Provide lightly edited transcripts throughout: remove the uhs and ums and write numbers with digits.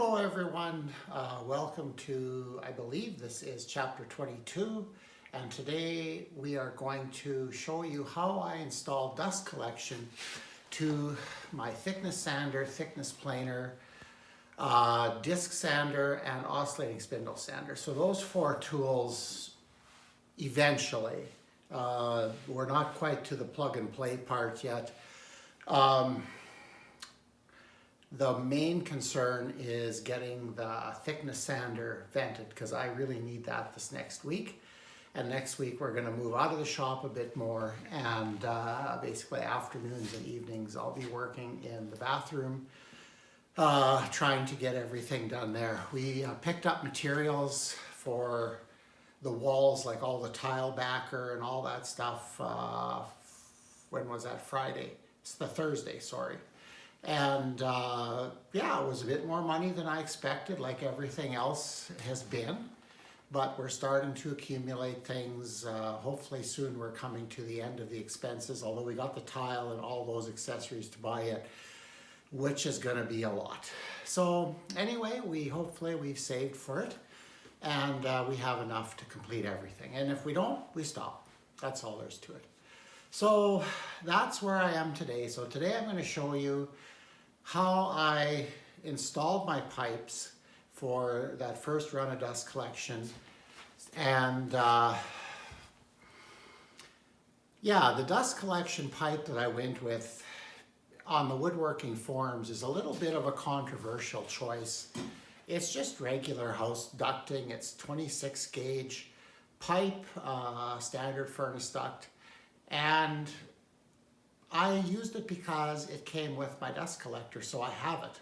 Hello everyone, welcome to, I believe this is chapter 22, and today we are going to show you how I install dust collection to my thickness sander, thickness planer, disc sander, and oscillating spindle sander. So those four tools eventually, we're not quite to the plug and play part yet. The main concern is getting the thickness sander vented because I really need that this next week. And next week we're going to move out of the shop a bit more, and basically afternoons and evenings I'll be working in the bathroom, trying to get everything done there. We picked up materials for the walls, like all the tile backer and all that stuff. When was that? Friday. It's the Thursday, sorry. And yeah, it was a bit more money than I expected, like everything else has been. But we're starting to accumulate things. Hopefully soon we're coming to the end of the expenses, although we got the tile and all those accessories to buy it, which is going to be a lot. So anyway, hopefully we've saved for it, and we have enough to complete everything. And if we don't, we stop. That's all there's to it. So that's where I am today. So today I'm going to show you how I installed my pipes for that first run of dust collection. And yeah, the dust collection pipe that I went with on the woodworking forums is a little bit of a controversial choice. It's just regular house ducting. It's 26 gauge pipe, standard furnace duct. And I used it because it came with my dust collector, so I have it.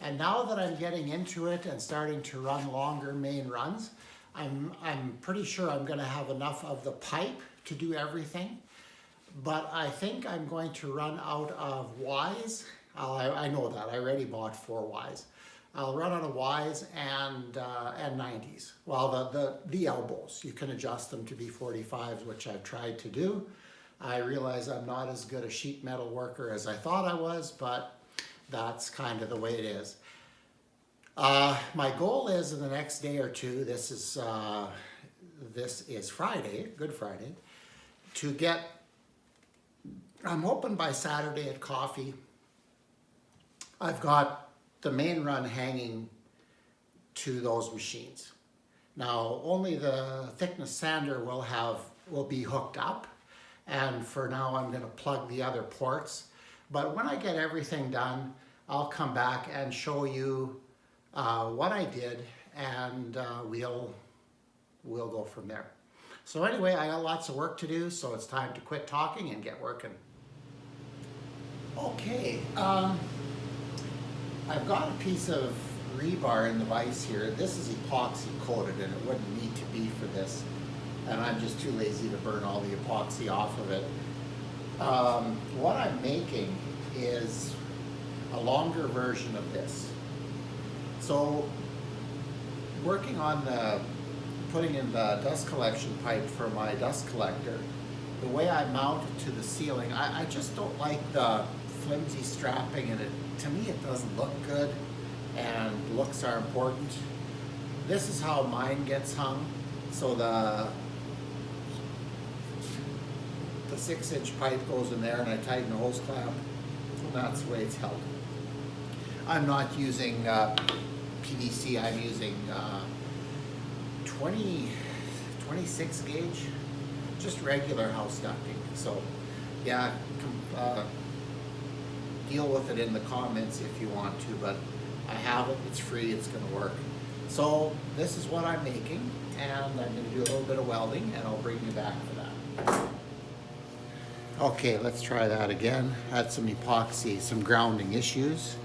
And now that I'm getting into it and starting to run longer main runs, I'm pretty sure I'm going to have enough of the pipe to do everything. But I think I'm going to run out of Ys. I know that. I already bought 4 Ys. I'll run out of Ys and 90s. Well, the elbows. You can adjust them to be 45s, which I've tried to do. I realize I'm not as good a sheet metal worker as I thought I was, but that's kind of the way it is. My goal is in the next day or two, this is Friday, Good Friday, to get, I'm hoping by Saturday at coffee, I've got the main run hanging to those machines. Now, only the thickness sander will be hooked up. And for now, I'm going to plug the other ports. But when I get everything done, I'll come back and show you what I did, and we'll go from there. So anyway, I got lots of work to do, so it's time to quit talking and get working. Okay, I've got a piece of rebar in the vise here. This is epoxy coated, and it wouldn't need to be for this. And I'm just too lazy to burn all the epoxy off of it. What I'm making is a longer version of this. So working on putting in the dust collection pipe for my dust collector, the way I mount it to the ceiling, I just don't like the flimsy strapping, and to me it doesn't look good, and looks are important. This is how mine gets hung. So the 6-inch pipe goes in there, and I tighten the hose clamp, and that's the way it's held. I'm not using PVC, I'm using 26 gauge, just regular house ducting. So yeah, deal with it in the comments if you want to, but I have it, it's free, it's going to work. So this is what I'm making, and I'm going to do a little bit of welding, and I'll bring you back for that. Okay, let's try that again. Had some epoxy, some grounding issues.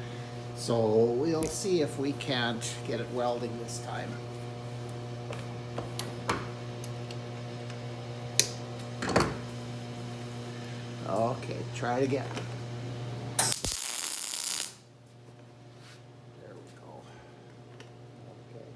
So we'll see if we can't get it welding this time. Okay, try it again. There we go. Okay.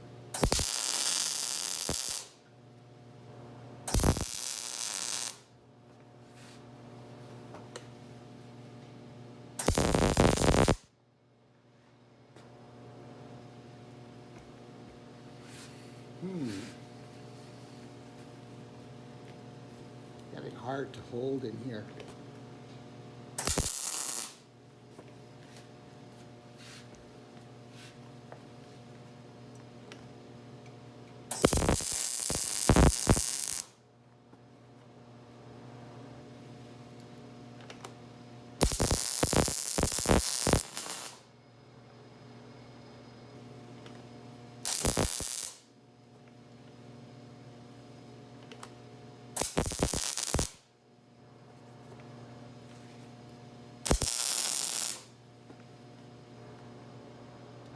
Getting hard to hold in here.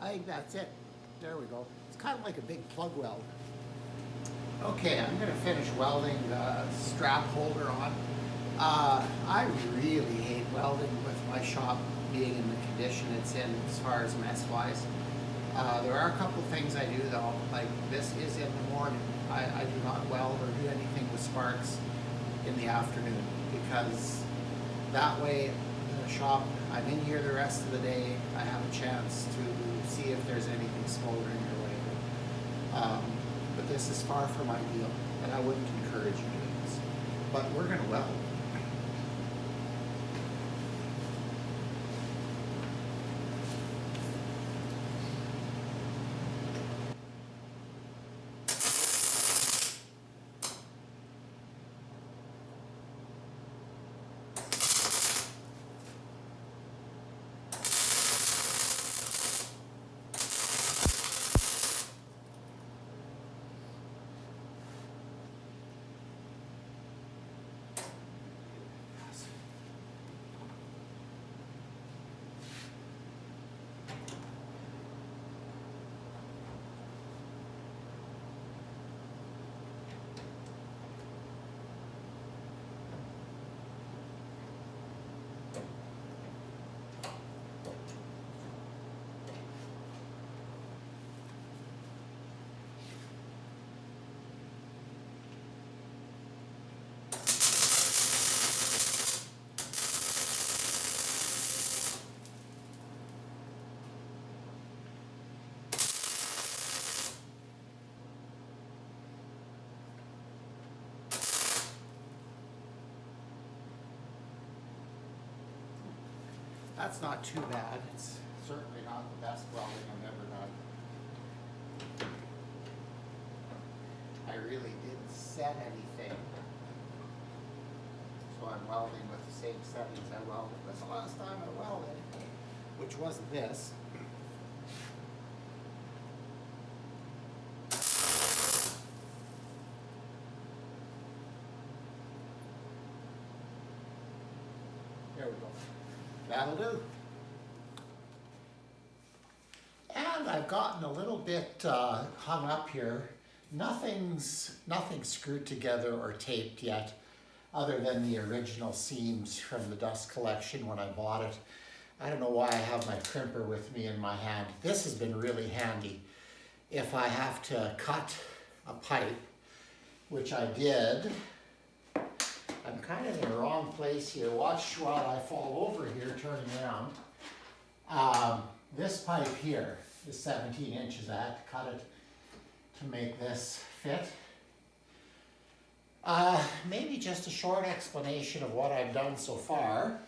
I think that's it. There we go. It's kind of like a big plug weld. Okay, I'm going to finish welding the strap holder on. I really hate welding with my shop being in the condition it's in as far as mess-wise. There are a couple things I do though, like this is in the morning. I do not weld or do anything with sparks in the afternoon because that way the shop, I'm in here the rest of the day, I have a chance to see if there's anything smoldering or whatever. But this is far from ideal and I wouldn't encourage you doing this. But we're going to weld. That's not too bad. It's certainly not the best welding I've ever done. I really didn't set anything. So I'm welding with the same settings I welded with the last time I welded, which wasn't this. There we go. That'll do. And I've gotten a little bit hung up here. Nothing's screwed together or taped yet, other than the original seams from the dust collection when I bought it. I don't know why I have my crimper with me in my hand. This has been really handy. If I have to cut a pipe, which I did, I'm kind of in the wrong place here. Watch while I fall over here, turning around. This pipe here is 17 inches. I had to cut it to make this fit. Maybe just a short explanation of what I've done so far.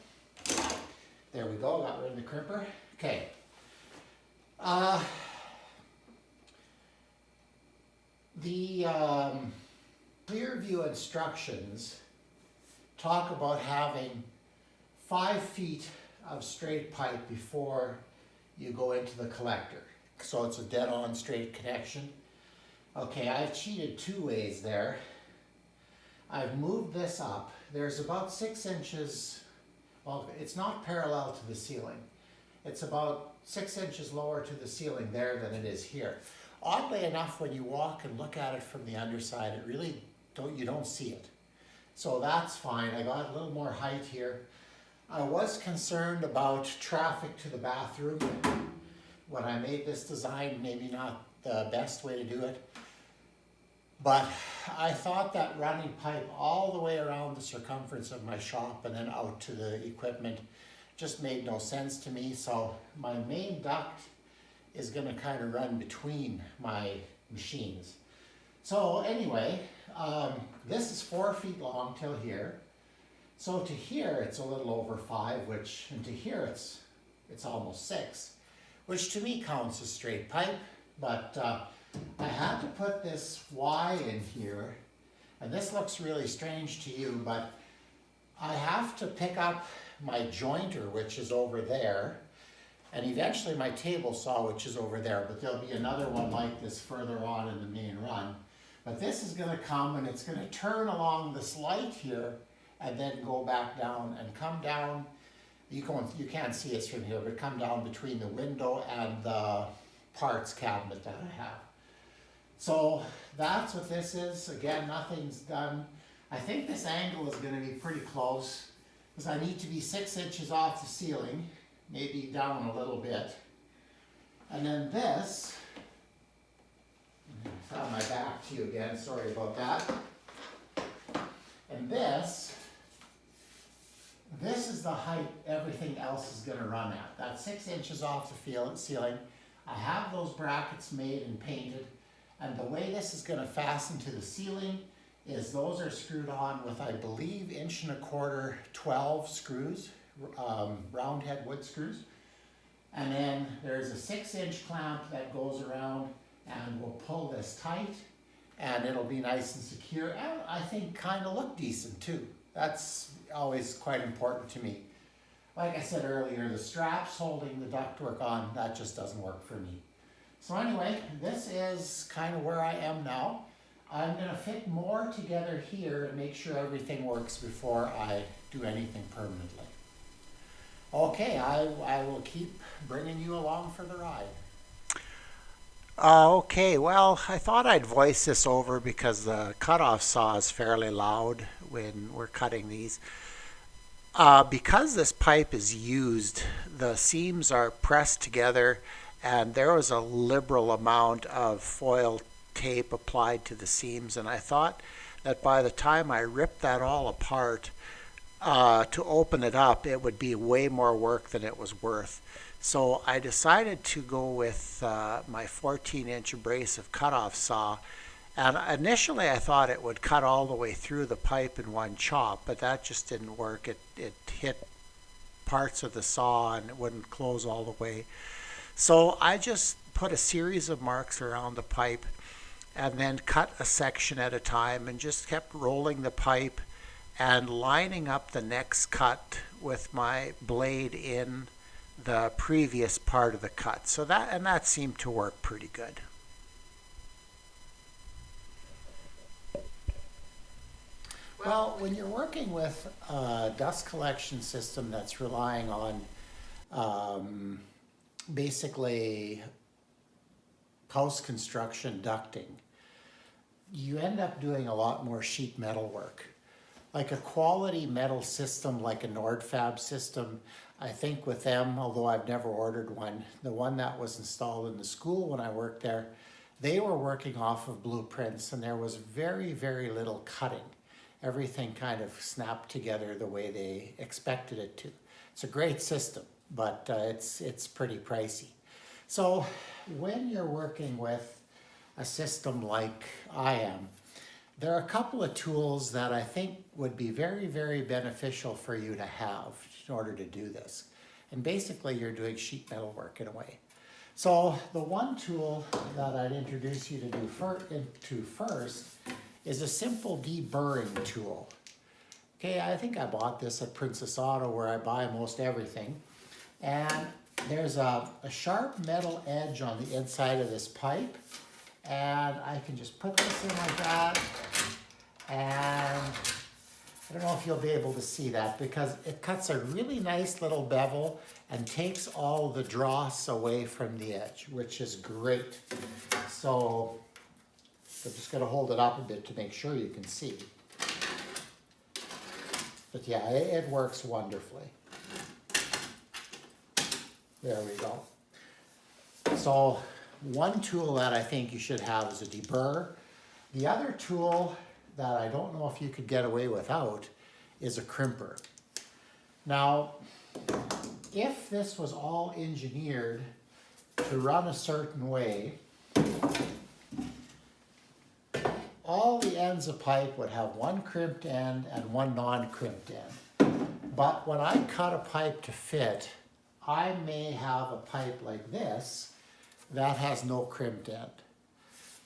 There we go, got rid of the crimper. Okay. The clear view instructions talk about having 5 feet of straight pipe before you go into the collector. So it's a dead-on straight connection. Okay, I've cheated 2 ways there. I've moved this up. There's about 6 inches, well, it's not parallel to the ceiling. It's about 6 inches lower to the ceiling there than it is here. Oddly enough, when you walk and look at it from the underside, it really you don't see it. So that's fine. I got a little more height here. I was concerned about traffic to the bathroom. When I made this design, maybe not the best way to do it. But I thought that running pipe all the way around the circumference of my shop and then out to the equipment just made no sense to me. So my main duct is going to kind of run between my machines. So anyway, this is 4 feet long till here. So to here it's a little over 5, and to here it's almost 6, which to me counts as straight pipe. But I had to put this Y in here, and this looks really strange to you, but I have to pick up my jointer, which is over there, and eventually my table saw, which is over there, but there'll be another one like this further on in the main run. But this is going to come and it's going to turn along this light here and then go back down and come down. You can't see it from here, but come down between the window and the parts cabinet that I have. So that's what this is. Again, nothing's done. I think this angle is going to be pretty close because I need to be 6 inches off the ceiling, maybe down a little bit. And then this, I found my back to you again, sorry about that. And this is the height everything else is going to run at. That's 6 inches off the ceiling. I have those brackets made and painted, and the way this is going to fasten to the ceiling is those are screwed on with, I believe, 1¼ 12 screws, round head wood screws. And then there's a 6-inch clamp that goes around and will pull this tight, and it'll be nice and secure, and I think kind of look decent too. That's always quite important to me. Like I said earlier, the straps holding the ductwork on, that just doesn't work for me. So anyway, this is kind of where I am now. I'm going to fit more together here and make sure everything works before I do anything permanently. Okay, I will keep bringing you along for the ride. Okay, well, I thought I'd voice this over because the cutoff saw is fairly loud when we're cutting these. Because this pipe is used, the seams are pressed together, and there was a liberal amount of foil tape applied to the seams, and I thought that by the time I ripped that all apart to open it up, it would be way more work than it was worth. So I decided to go with my 14-inch abrasive cutoff saw, and initially I thought it would cut all the way through the pipe in one chop, but that just didn't work. It hit parts of the saw and it wouldn't close all the way. So I just put a series of marks around the pipe and then cut a section at a time and just kept rolling the pipe and lining up the next cut with my blade in the previous part of the cut. So that seemed to work pretty good. Well, when you're working with a dust collection system that's relying on basically post-construction ducting, you end up doing a lot more sheet metal work. Like a quality metal system like a Nordfab system, I think with them, although I've never ordered one, the one that was installed in the school when I worked there, they were working off of blueprints and there was very, very little cutting. Everything kind of snapped together the way they expected it to. It's a great system, but it's pretty pricey. So when you're working with a system like I am, there are a couple of tools that I think would be very, very beneficial for you to have in order to do this. And basically you're doing sheet metal work in a way. So the one tool that I'd introduce you to do first is a simple deburring tool. Okay, I think I bought this at Princess Auto where I buy most everything. And there's a sharp metal edge on the inside of this pipe. And I can just put this in like that, and I don't know if you'll be able to see that because it cuts a really nice little bevel and takes all the dross away from the edge, which is great. So I'm just going to hold it up a bit to make sure you can see. But yeah, it works wonderfully. There we go. So one tool that I think you should have is a deburr. The other tool that I don't know if you could get away without is a crimper. Now, if this was all engineered to run a certain way, all the ends of pipe would have one crimped end and one non-crimped end. But when I cut a pipe to fit, I may have a pipe like this that has no crimped end.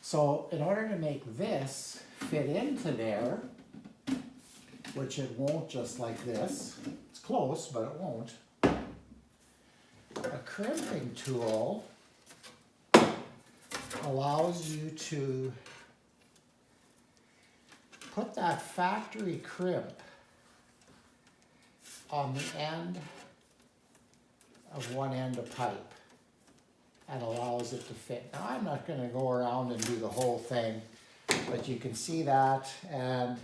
So in order to make this fit into there, which it won't just like this, it's close, but it won't, a crimping tool allows you to put that factory crimp on the end of one end of pipe and allows it to fit. Now I'm not going to go around and do the whole thing, but you can see that, and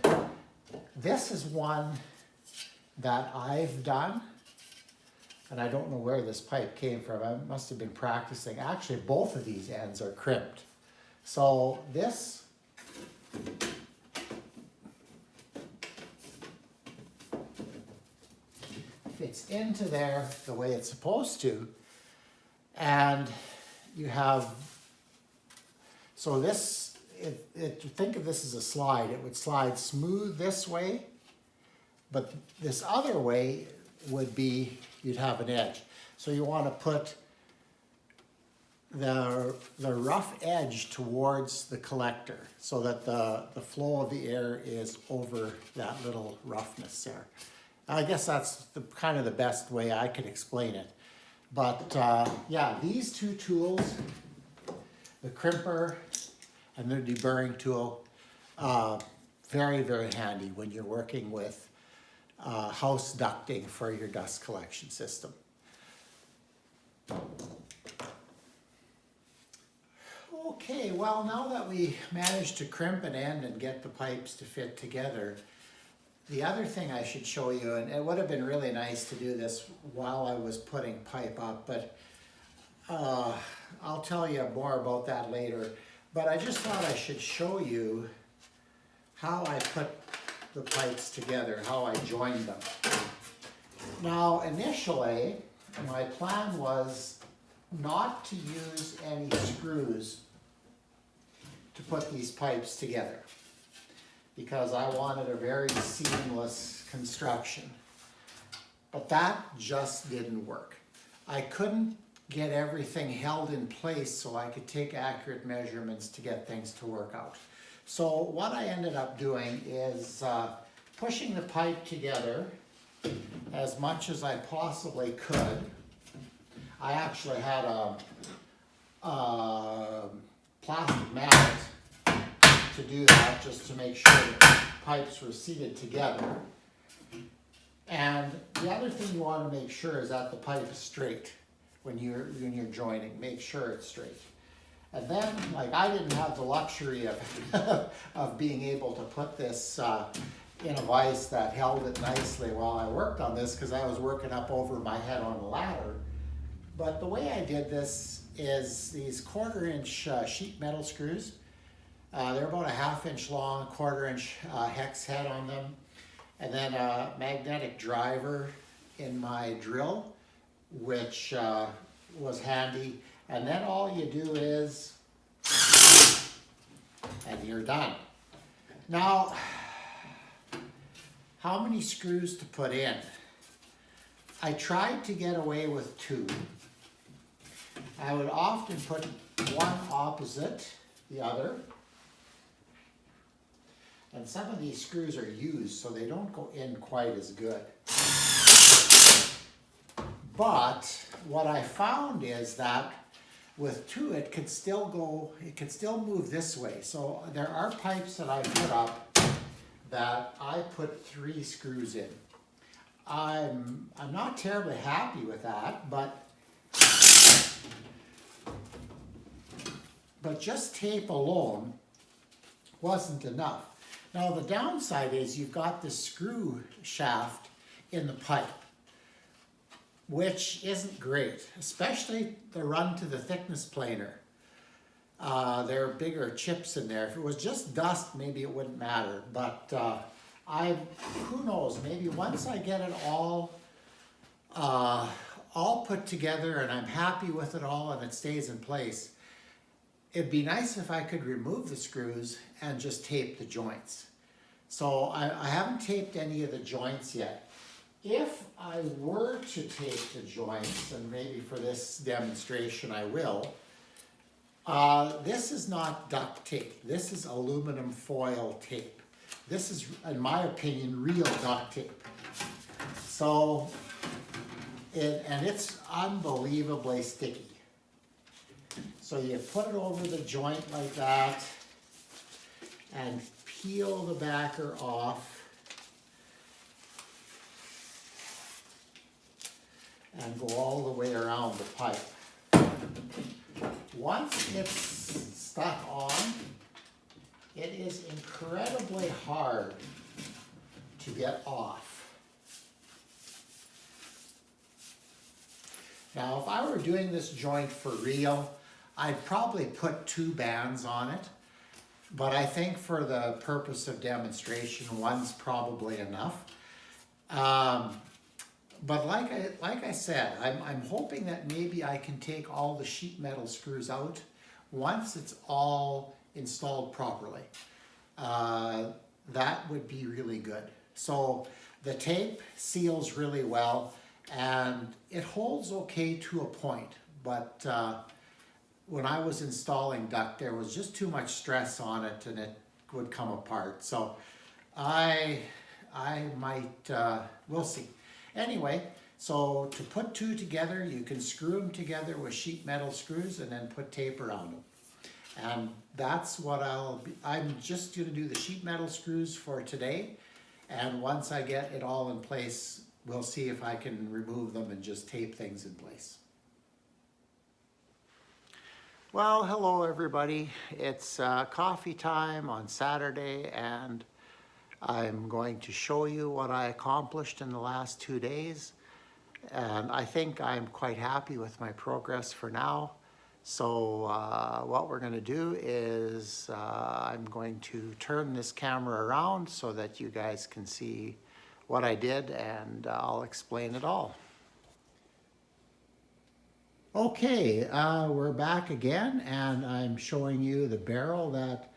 this is one that I've done, and I don't know where this pipe came from. I must have been practicing. Actually, both of these ends are crimped. So this fits into there the way it's supposed to, and you have, so this, think of this as a slide. It would slide smooth this way, but this other way would be, you'd have an edge. So you want to put the rough edge towards the collector so that the flow of the air is over that little roughness there. I guess that's kind of the best way I could explain it. But yeah, these two tools, the crimper and the deburring tool, very, very handy when you're working with house ducting for your dust collection system. Okay, well, now that we managed to crimp an end and get the pipes to fit together, the other thing I should show you, and it would have been really nice to do this while I was putting pipe up, but I'll tell you more about that later. But I just thought I should show you how I put the pipes together, how I joined them. Now, initially, my plan was not to use any screws to put these pipes together, because I wanted a very seamless construction. But that just didn't work. I couldn't get everything held in place so I could take accurate measurements to get things to work out. So what I ended up doing is pushing the pipe together as much as I possibly could. I actually had a plastic mallet to do that, just to make sure that the pipes were seated together. And the other thing you want to make sure is that the pipe is straight when you're joining. Make sure it's straight. And then, like, I didn't have the luxury of of being able to put this in a vise that held it nicely while I worked on this, because I was working up over my head on the ladder. But the way I did this is these 1/4 inch sheet metal screws. They're about a 1/2 inch long, 1/4 inch hex head on them, and then a magnetic driver in my drill, which was handy. And then all you do is, and you're done. Now, how many screws to put in? I tried to get away with 2. I would often put one opposite the other. And some of these screws are used, so they don't go in quite as good. But what I found is that with 2, it could still move this way. So there are pipes that I put up that I put 3 screws in. I'm not terribly happy with that, but just tape alone wasn't enough. Now the downside is you've got this screw shaft in the pipe, which isn't great, especially the run to the thickness planer. There are bigger chips in there. If it was just dust, maybe it wouldn't matter, but who knows, maybe once I get it all put together and I'm happy with it all and it stays in place, it'd be nice if I could remove the screws and just tape the joints. So I haven't taped any of the joints yet. If I were to tape the joints, and maybe for this demonstration I will, this is not duct tape. This is aluminum foil tape. This is, in my opinion, real duct tape. So, and it's unbelievably sticky. So you put it over the joint like that and peel the backer off and go all the way around the pipe. Once it's stuck on, it is incredibly hard to get off. Now, if I were doing this joint for real, I'd probably put 2 bands on it, but I think for the purpose of demonstration, 1's probably enough. But like I said, I'm hoping that maybe I can take all the sheet metal screws out once it's all installed properly. That would be really good. So the tape seals really well and it holds okay to a point, but when I was installing duct, there was just too much stress on it and it would come apart. So I might, we'll see. Anyway, so to put 2 together, you can screw them together with sheet metal screws and then put tape around them. And that's what I'm just gonna do the sheet metal screws for today. And once I get it all in place, we'll see if I can remove them and just tape things in place. Well, hello everybody. It's coffee time on Saturday and I'm going to show you what I accomplished in the last 2 days. And I think I'm quite happy with my progress for now. So what we're going to do is I'm going to turn this camera around so that you guys can see what I did and I'll explain it all. Okay, we're back again and I'm showing you the barrel that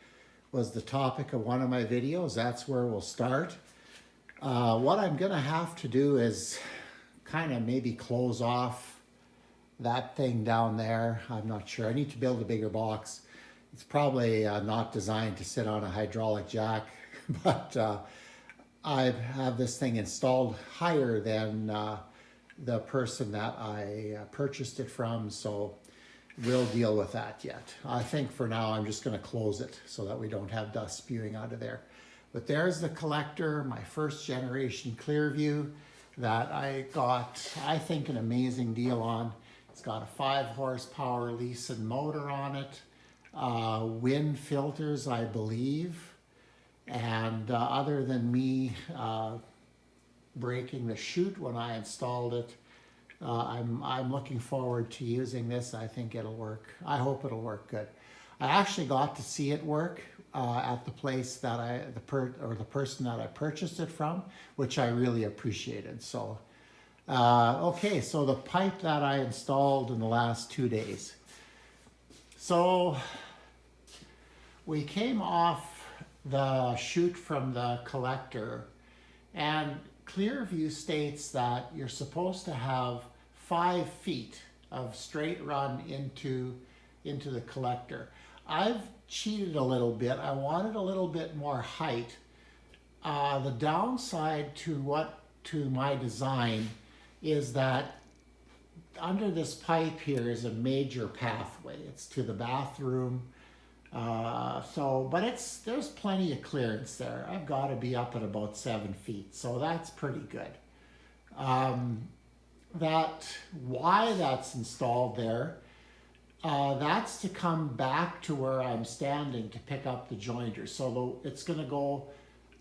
was the topic of one of my videos. That's where we'll start. What I'm gonna have to do is kind of maybe close off that thing down there. I'm not sure. I need to build a bigger box. It's probably not designed to sit on a hydraulic jack, but I have this thing installed higher than the person that I purchased it from, so we'll deal with that yet. I think for now I'm just going to close it so that we don't have dust spewing out of there. But there's the collector, my first generation Clearview that I got, I think, an amazing deal on. It's got a 5 horsepower Leeson motor on it, wind filters, I believe, and other than me breaking the chute when I installed it, I'm looking forward to using this. I think it'll work. I hope it'll work good. I actually got to see it work at the place that the person that I purchased it from, which I really appreciated. So, okay, so the pipe that I installed in the last 2 days. So we came off the chute from the collector, and Clearview states that you're supposed to have 5 feet of straight run into the collector. I've cheated a little bit. I wanted a little bit more height. The downside to my design is that under this pipe here is a major pathway. It's to the bathroom. But there's plenty of clearance there. I've got to be up at about 7 feet, so that's pretty good. Why that's installed there, that's to come back to where I'm standing to pick up the jointer. So it's going to go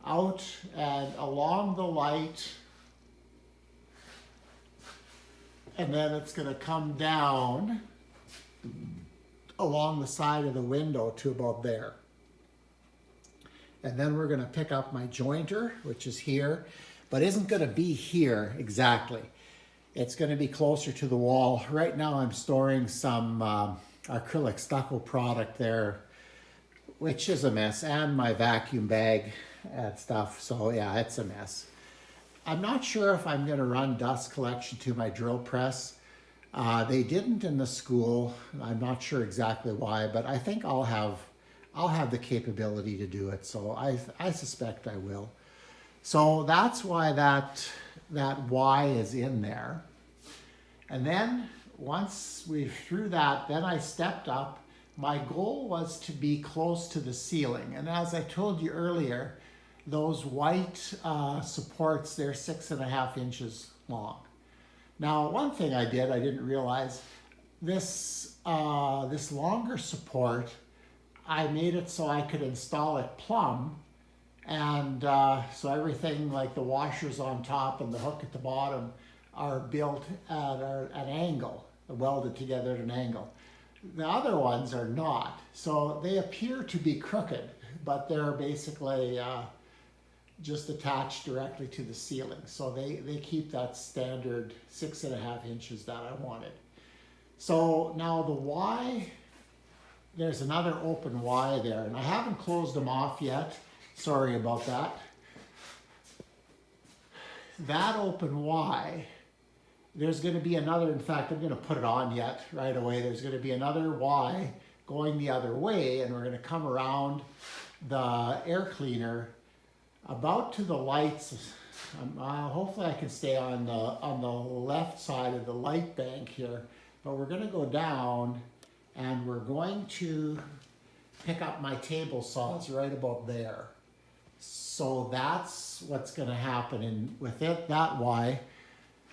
out and along the light, and then it's going to come down along the side of the window to about there. And then we're going to pick up my jointer, which is here, but isn't going to be here exactly. It's going to be closer to the wall. Right now I'm storing some acrylic stucco product there, which is a mess, and my vacuum bag and stuff. So yeah, it's a mess. I'm not sure if I'm going to run dust collection to my drill press. They didn't in the school. I'm not sure exactly why, but I think I'll have the capability to do it. So I suspect I will. So that's why that Y is in there. And then once we threw that, then I stepped up. My goal was to be close to the ceiling. And as I told you earlier, those white supports, they're 6.5 inches long. Now, one thing I didn't realize, this longer support, I made it so I could install it plumb. And so everything like the washers on top and the hook at the bottom are built at an angle, welded together at an angle. The other ones are not. So they appear to be crooked, but they're basically just attached directly to the ceiling. So they keep that standard 6.5 inches that I wanted. So now the Y, there's another open Y there, and I haven't closed them off yet. Sorry about that. That open Y, there's going to be another, in fact, I'm going to put it on yet right away. There's going to be another Y going the other way, and we're going to come around the air cleaner about to the lights. Hopefully I can stay on the left side of the light bank here, but we're going to go down and we're going to pick up my table saws right about there. So that's what's going to happen with it, that Y.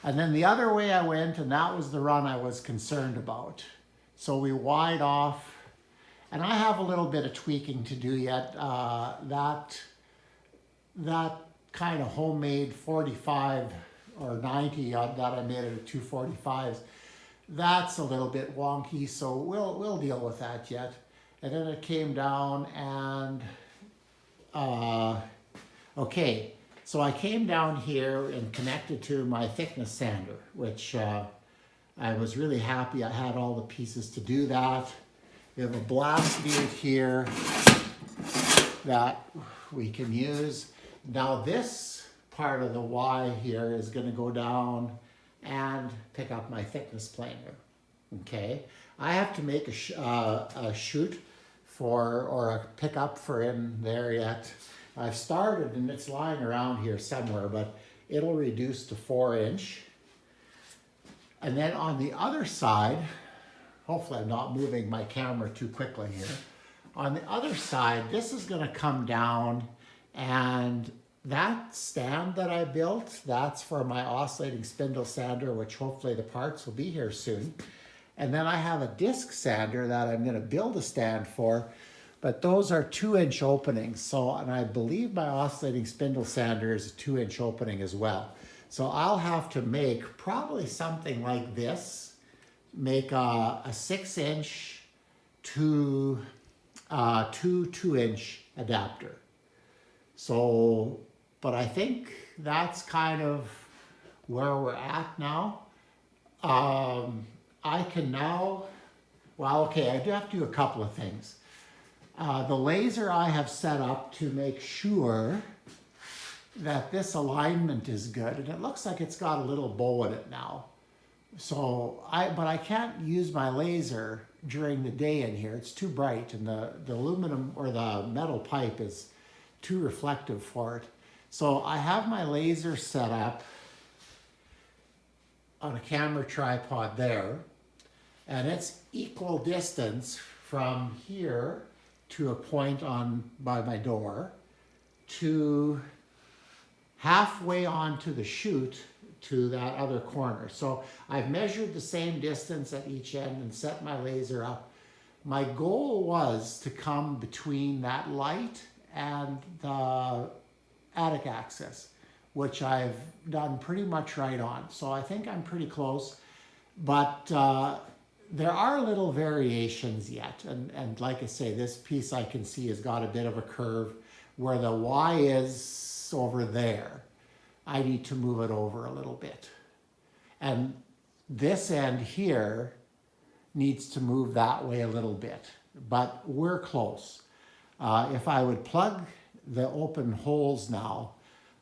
And then the other way I went, and that was the run I was concerned about. So we Y'd off, and I have a little bit of tweaking to do yet. That kind of homemade 45 or 90 that I made at 245s, that's a little bit wonky, so we'll deal with that yet. And then it came down and okay, so I came down here and connected to my thickness sander, which I was really happy I had all the pieces to do that. We have a blast bead here that we can use. Now this part of the Y here is going to go down and pick up my thickness planer. Okay, I have to make a chute for, or a pickup for in there yet. I've started and it's lying around here somewhere, but it'll reduce to 4-inch. And then on the other side, hopefully I'm not moving my camera too quickly here. On the other side, this is going to come down, and that stand that I built, that's for my oscillating spindle sander, which hopefully the parts will be here soon. And then I have a disc sander that I'm going to build a stand for, but those are 2-inch openings. So, and I believe my oscillating spindle sander is a 2-inch opening as well. So I'll have to make probably something like this, make a 6-inch to 2-inch adapter. So, but I think that's kind of where we're at now. I can now, well, okay, I do have to do a couple of things. The laser I have set up to make sure that this alignment is good, and it looks like it's got a little bow in it now. So but I can't use my laser during the day in here. It's too bright, and the aluminum or the metal pipe is too reflective for it. So I have my laser set up on a camera tripod there, and it's equal distance from here to a point by my door to halfway onto the chute to that other corner. So I've measured the same distance at each end and set my laser up. My goal was to come between that light and the attic access, which I've done pretty much right on. So I think I'm pretty close, but there are little variations yet. And like I say, this piece I can see has got a bit of a curve where the Y is over there. I need to move it over a little bit. And this end here needs to move that way a little bit, but we're close. If I would plug the open holes now,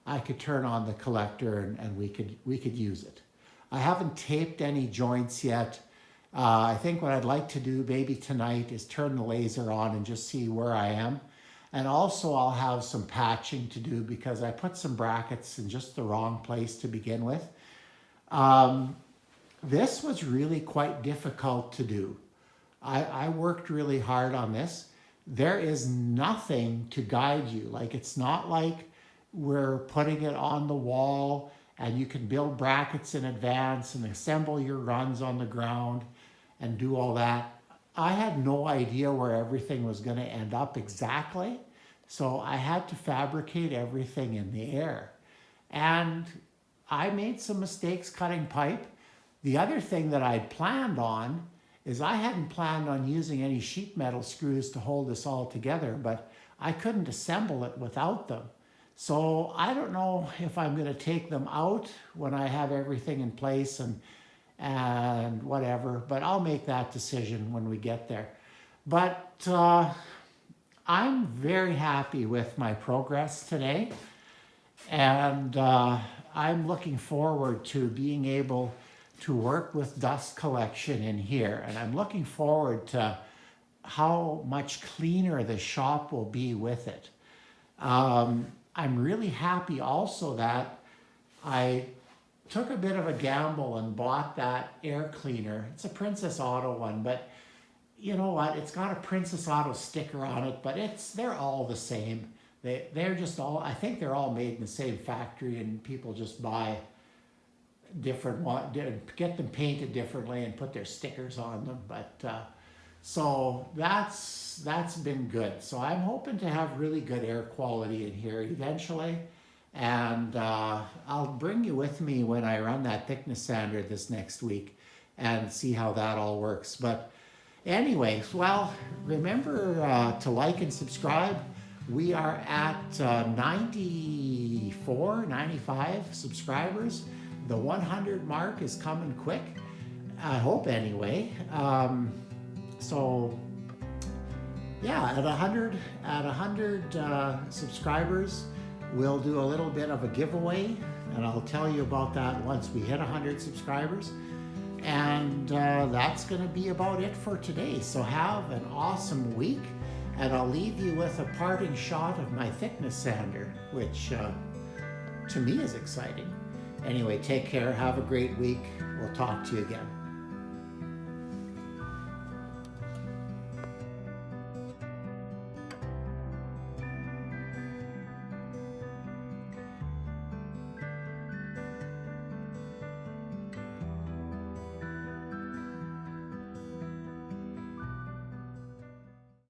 I could turn on the collector and we could use it. I haven't taped any joints yet. I think what I'd like to do maybe tonight is turn the laser on and just see where I am. And also I'll have some patching to do because I put some brackets in just the wrong place to begin with. This was really quite difficult to do. I worked really hard on this. There is nothing to guide you. Like, it's not like we're putting it on the wall and you can build brackets in advance and assemble your runs on the ground and do all that. I had no idea where everything was going to end up exactly. So I had to fabricate everything in the air. And I made some mistakes cutting pipe. The other thing that I'd planned on is I hadn't planned on using any sheet metal screws to hold this all together, but I couldn't assemble it without them. So I don't know if I'm going to take them out when I have everything in place and whatever, but I'll make that decision when we get there. But I'm very happy with my progress today, and I'm looking forward to being able to work with dust collection in here, and I'm looking forward to how much cleaner the shop will be with it. I'm really happy also that I took a bit of a gamble and bought that air cleaner. It's a Princess Auto one, but you know what? It's got a Princess Auto sticker on it, but they're all the same. They're just all, I think they're all made in the same factory, and people just buy different one, get them painted differently and put their stickers on them. But so that's been good. So I'm hoping to have really good air quality in here eventually, and I'll bring you with me when I run that thickness sander this next week and see how that all works. But anyway, well, remember to like and subscribe. We are at 94, 95 subscribers. The 100 mark is coming quick, I hope anyway. So yeah, at 100 subscribers, we'll do a little bit of a giveaway, and I'll tell you about that once we hit 100 subscribers. And that's going to be about it for today. So have an awesome week, and I'll leave you with a parting shot of my thickness sander, which to me is exciting. Anyway, take care, have a great week. We'll talk to you again.